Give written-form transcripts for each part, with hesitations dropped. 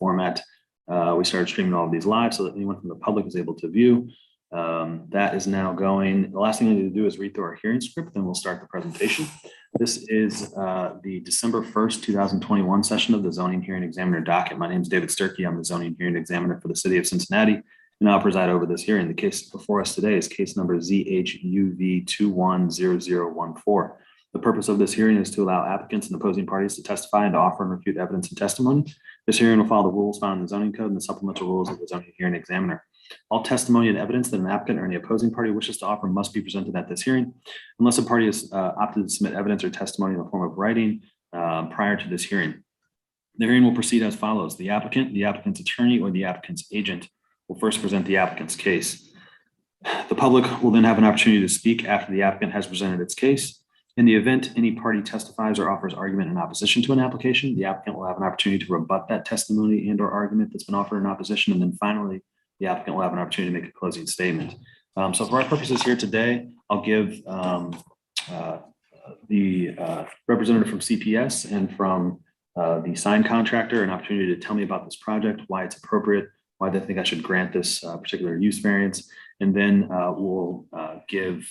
format. We started streaming all of these live so that anyone from the public is able to view. That is now going. The last thing I need to do is read through our hearing script, then we'll start the presentation. This is the December 1st, 2021 session of the Zoning Hearing Examiner docket. My name is David Sturkey. I'm the Zoning Hearing Examiner for the City of Cincinnati, and I'll preside over this hearing. The case before us today is case number ZHUV210014. The purpose of this hearing is to allow applicants and opposing parties to testify and to offer and refute evidence and testimony. This hearing will follow the rules found in the zoning code and the supplemental rules of the Zoning Hearing Examiner. All testimony and evidence that an applicant or any opposing party wishes to offer must be presented at this hearing, unless a party has opted to submit evidence or testimony in the form of writing prior to this hearing. The hearing will proceed as follows. The applicant, the applicant's attorney, or the applicant's agent will first present the applicant's case. The public will then have an opportunity to speak after the applicant has presented its case. In the event any party testifies or offers argument in opposition to an application, the applicant will have an opportunity to rebut that testimony and or argument that's been offered in opposition. And then finally, the applicant will have an opportunity to make a closing statement. So for our purposes here today, I'll give the representative from CPS and from the sign contractor an opportunity to tell me about this project, why it's appropriate, why they think I should grant this particular use variance. And then we'll give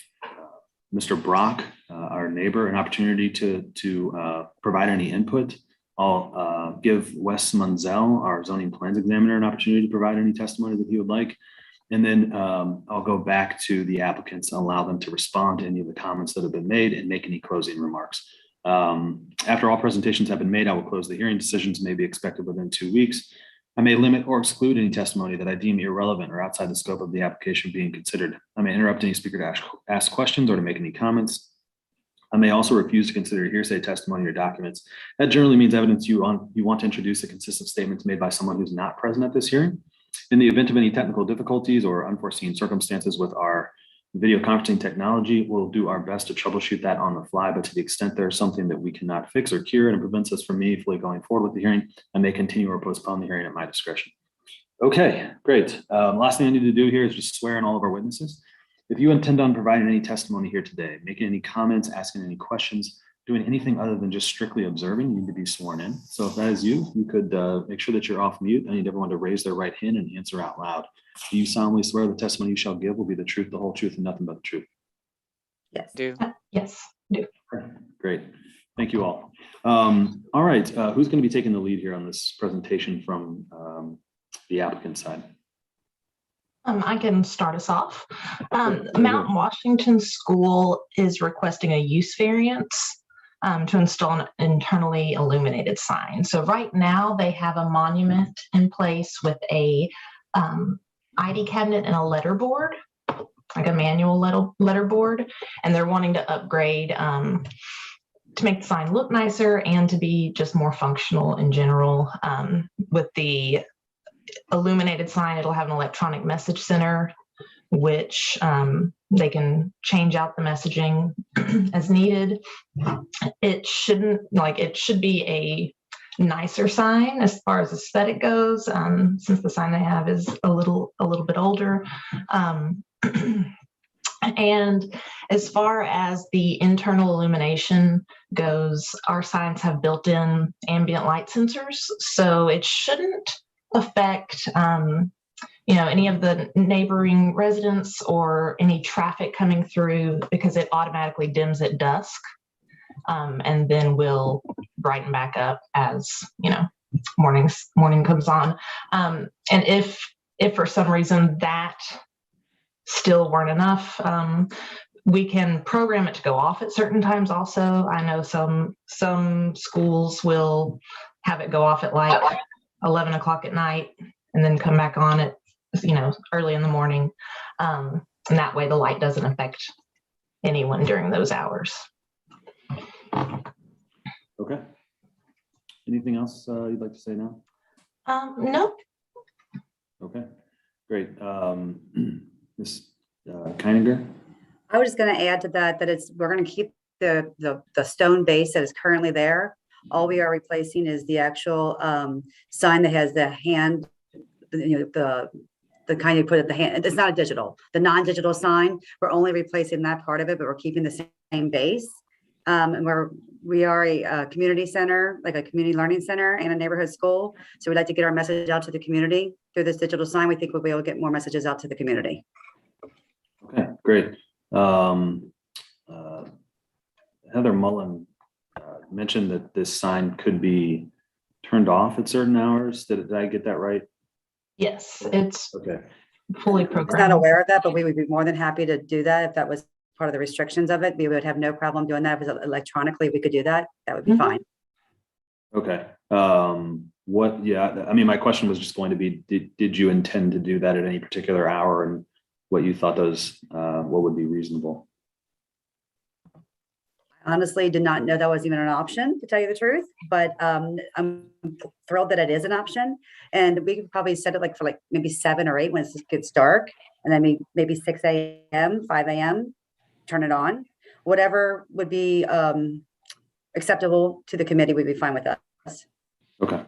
Mr. Brock, our neighbor, an opportunity to provide any input. I'll give Wes Munzel, our zoning plans examiner, an opportunity to provide any testimony that he would like. And then I'll go back to the applicants and allow them to respond to any of the comments that have been made and make any closing remarks. After all presentations have been made, I will close the hearing. Decisions may be expected within 2 weeks. I may limit or exclude any testimony that I deem irrelevant or outside the scope of the application being considered. I may interrupt any speaker to ask questions or to make any comments. I may also refuse to consider hearsay testimony or documents. That generally means evidence you want to introduce that consists of statements made by someone who's not present at this hearing. In the event of any technical difficulties or unforeseen circumstances with our video conferencing technology, we'll do our best to troubleshoot that on the fly, but to the extent there's something that we cannot fix or cure and it prevents us from meaningfully going forward with the hearing, I may continue or postpone the hearing at my discretion. Okay, great. Last thing I need to do here is just swear in all of our witnesses. If you intend on providing any testimony here today, making any comments, asking any questions, doing anything other than just strictly observing, you need to be sworn in. So if that is you, you could make sure that you're off mute. I need everyone to raise their right hand and answer out loud. Do you solemnly swear the testimony you shall give will be the truth, the whole truth, and nothing but the truth? Yes. Do. Yes. Do. Great. Thank you all. All right. Who's going to be taking the lead here on this presentation from the applicant side? I can start us off. Mount Washington School is requesting a use variance to install an internally illuminated sign. So right now they have a monument in place with a ID cabinet and a letterboard, like a manual letterboard, and they're wanting to upgrade to make the sign look nicer and to be just more functional in general. With the illuminated sign, it'll have an electronic message center, which they can change out the messaging as needed. It should be a nicer sign as far as aesthetic goes, since the sign they have is a little bit older. And as far as the internal illumination goes, our signs have built-in ambient light sensors, so it shouldn't affect any of the neighboring residents or any traffic coming through, because it automatically dims at dusk and then will brighten back up as morning comes on. And if for some reason that still weren't enough, we can program it to go off at certain times also. I know some schools will have it go off at like 11 o'clock at night and then come back on at early in the morning. And that way the light doesn't affect anyone during those hours. Okay. Anything else you'd like to say now? No. Okay, great. Ms. Keininger? I was just going to add to that we're going to keep the stone base that is currently there. All we are replacing is the actual sign that has the hand, the kind you put at the hand. It's not a digital, the non-digital sign. We're only replacing that part of it, but we're keeping the same base. And we're we are a community center, like a community learning center and a neighborhood school. So we'd like to get our message out to the community through this digital sign. We think we'll be able to get more messages out to the community. Okay, great. Uh, Heather Mullen mentioned that this sign could be turned off at certain hours. Did I get that right? Yes, it's Okay. fully I was not programmed. aware of that, but we would be more than happy to do that if that was part of the restrictions of it. We would have no problem doing that. If it was electronically, we could do that. That would be Mhm. fine. Okay. Yeah, I mean, my question was just going to be, did you intend to do that at any particular hour, and what you thought what would be reasonable? Honestly, did not know that was even an option, to tell you the truth, but I'm thrilled that it is an option. And we could probably set it like for like maybe 7 or 8 when it gets dark, and then maybe 6 a.m., 5 a.m., turn it on. Whatever would be acceptable to the committee would be fine with us. Okay.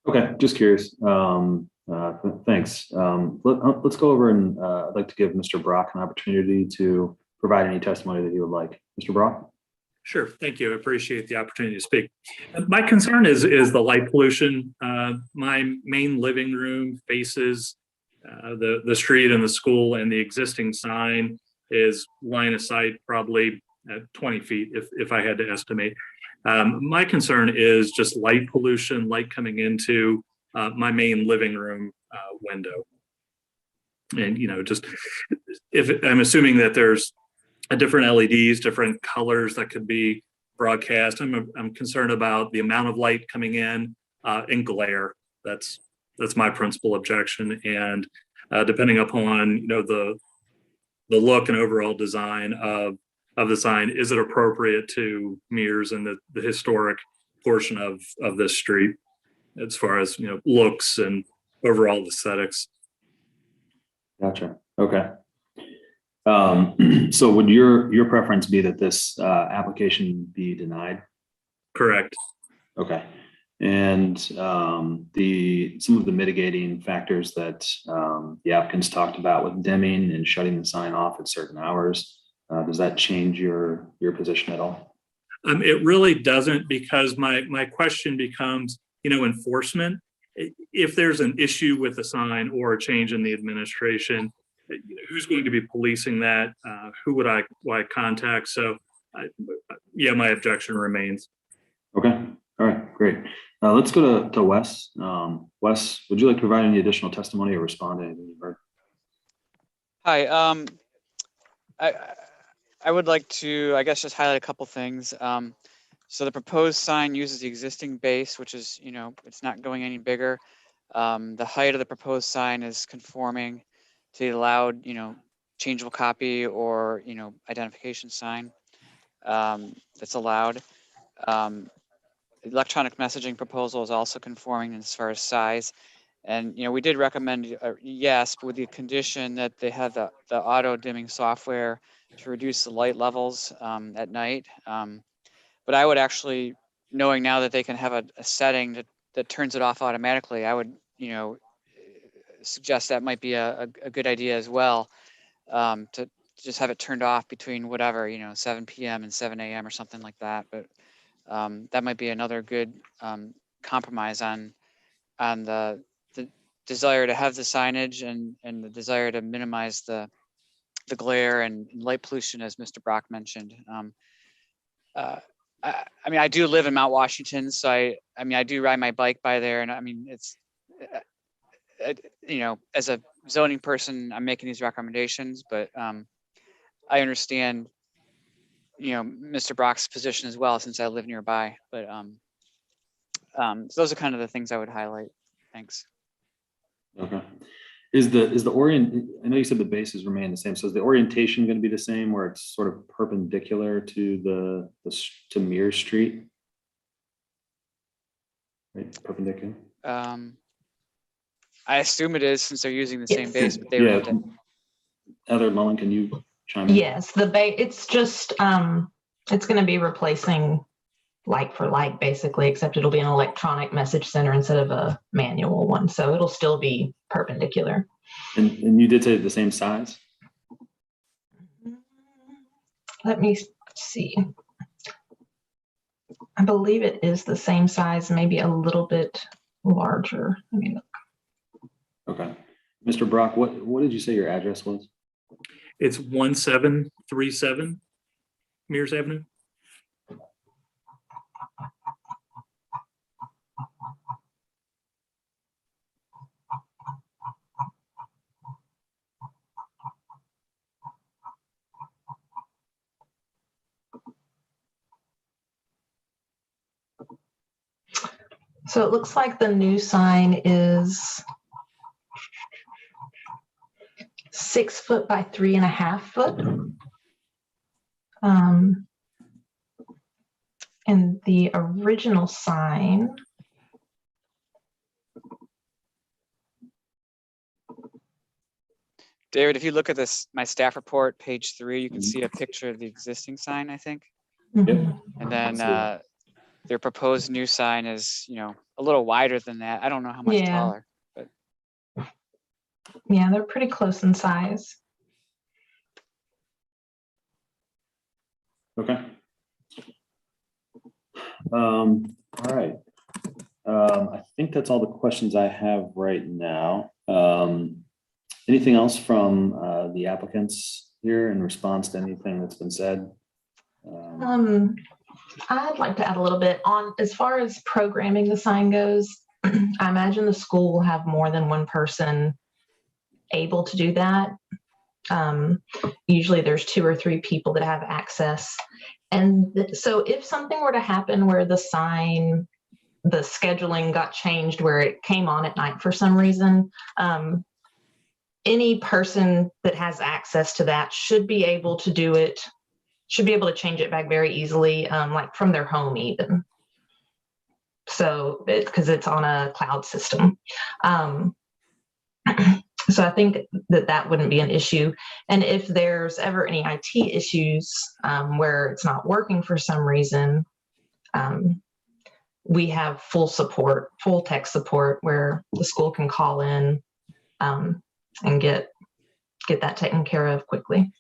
Okay, just curious. Thanks. Let's go over, and I'd like to give Mr. Brock an opportunity to provide any testimony that he would like. Mr. Brock? Sure, thank you. I appreciate the opportunity to speak. My concern is the light pollution. My main living room faces the street and the school, and the existing sign is line of sight probably at 20 feet if I had to estimate. My concern is just light pollution, light coming into my main living room window. And, just if I'm assuming that there's different LEDs, different colors that could be broadcast. I'm concerned about the amount of light coming in and glare. That's my principal objection. And depending upon the look and overall design of the sign, is it appropriate to Mears and the historic portion of this street as far as looks and overall aesthetics? Gotcha. Okay. So would your preference be that this application be denied? Correct. Okay. And some of the mitigating factors that the applicants talked about with dimming and shutting the sign off at certain hours, does that change your position at all? It really doesn't, because my question becomes, enforcement. If there's an issue with the sign or a change in the administration, who's going to be policing that? Who would I contact? So, yeah, my objection remains. Okay. All right. Great. Let's go to Wes. Wes, would you like to provide any additional testimony or respond to anything you've heard? Hi. I would like to, I guess, just highlight a couple things. So the proposed sign uses the existing base, which is, it's not going any bigger. The height of the proposed sign is conforming to the allowed, changeable copy or, identification sign that's allowed. Electronic messaging proposal is also conforming as far as size. And, we did recommend yes, but with the condition that they have the auto dimming software to reduce the light levels at night. But I would actually, knowing now that they can have a setting that turns it off automatically, I would, suggest that might be a good idea as well, to just have it turned off between whatever, 7 p.m. and 7 a.m. or something like that. But that might be another good compromise on the desire to have the signage and the desire to minimize the glare and light pollution, as Mr. Brock mentioned. I mean, I do live in Mount Washington, so I do ride my bike by there, and I mean, it's, as a zoning person, I'm making these recommendations, but I understand, Mr. Brock's position as well, since I live nearby. But so those are kind of the things I would highlight. Thanks. Okay. Is the orient? I know you said the bases remain the same. So is the orientation going to be the same, where it's sort of perpendicular to to Mears Street? Right, perpendicular. I assume it is, since they're using the same Yes. base, but they Yeah. would. Heather Mullen, can you chime in? Yes, it's just it's going to be replacing like for like, basically, except it'll be an electronic message center instead of a manual one. So it'll still be perpendicular. And you did say the same size? Let me see. I believe it is the same size, maybe a little bit larger. I mean, Okay. Mr. Brock, what did you say your address was? It's 1737 Mears Avenue. so it looks like the new sign is 6 foot by 3.5 foot. And the original sign, David, if you look at this, my staff report, page 3, you can see a picture of the existing sign, I think. mhm, And then see that. their proposed new sign is, a little wider than that. I don't know how much Yeah. taller. yeah, they're pretty close in size. Okay. All right. I think that's all the questions I have right now. Anything else from the applicants here in response to anything that's been said? I'd like to add a little bit on as far as programming the sign goes. I imagine the school will have more than one person able to do that. Usually there's 2 or 3 people that have access. And so if something were to happen where the sign, the scheduling got changed where it came on at night for some reason, any person that has access to that should be able to do it, should be able to change it back very easily, like from their home even. So, because it's on a cloud system. So I think that wouldn't be an issue. And if there's ever any IT issues where it's not working for some reason, we have full support, full tech support where the school can call in and get that taken care of quickly.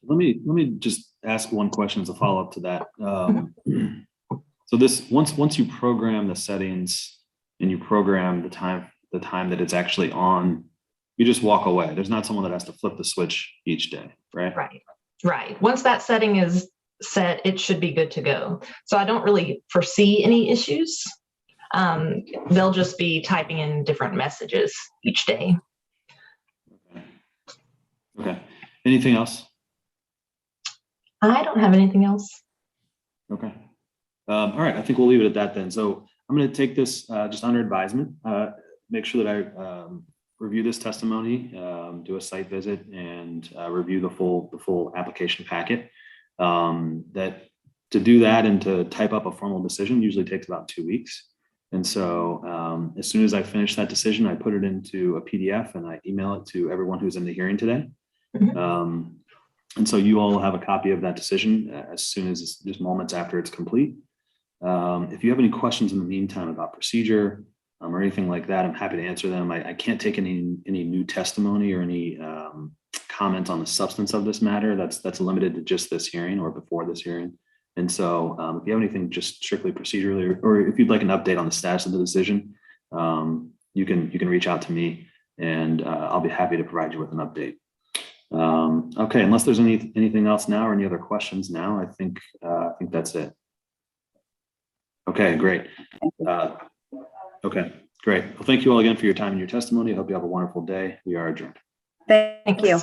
Let me just ask one question as a follow-up to that. So this once you program the settings and you program the time that it's actually on, you just walk away. There's not someone that has to flip the switch each day, right? Right. Once that setting is set, it should be good to go. So I don't really foresee any issues. They'll just be typing in different messages each day. Okay. Anything else? I don't have anything else. Okay. All right. I think we'll leave it at that then. So I'm going to take this just under advisement, make sure that I review this testimony, do a site visit, and review the full application packet. That to do that and to type up a formal decision usually takes about 2 weeks. And so as soon as I finish that decision, I put it into a PDF and I email it to everyone who's in the hearing today. And so you all have a copy of that decision as soon as just moments after it's complete. If you have any questions in the meantime about procedure or anything like that, I'm happy to answer them. I can't take any new testimony or any comment on the substance of this matter. That's limited to just this hearing or before this hearing. And so if you have anything just strictly procedurally, or if you'd like an update on the status of the decision, you can reach out to me and I'll be happy to provide you with an update. Okay, unless there's anything else now or any other questions now, I think that's it. Okay, great. Okay, great. Well, thank you all again for your time and your testimony. I hope you have a wonderful day. We are adjourned. Thank you.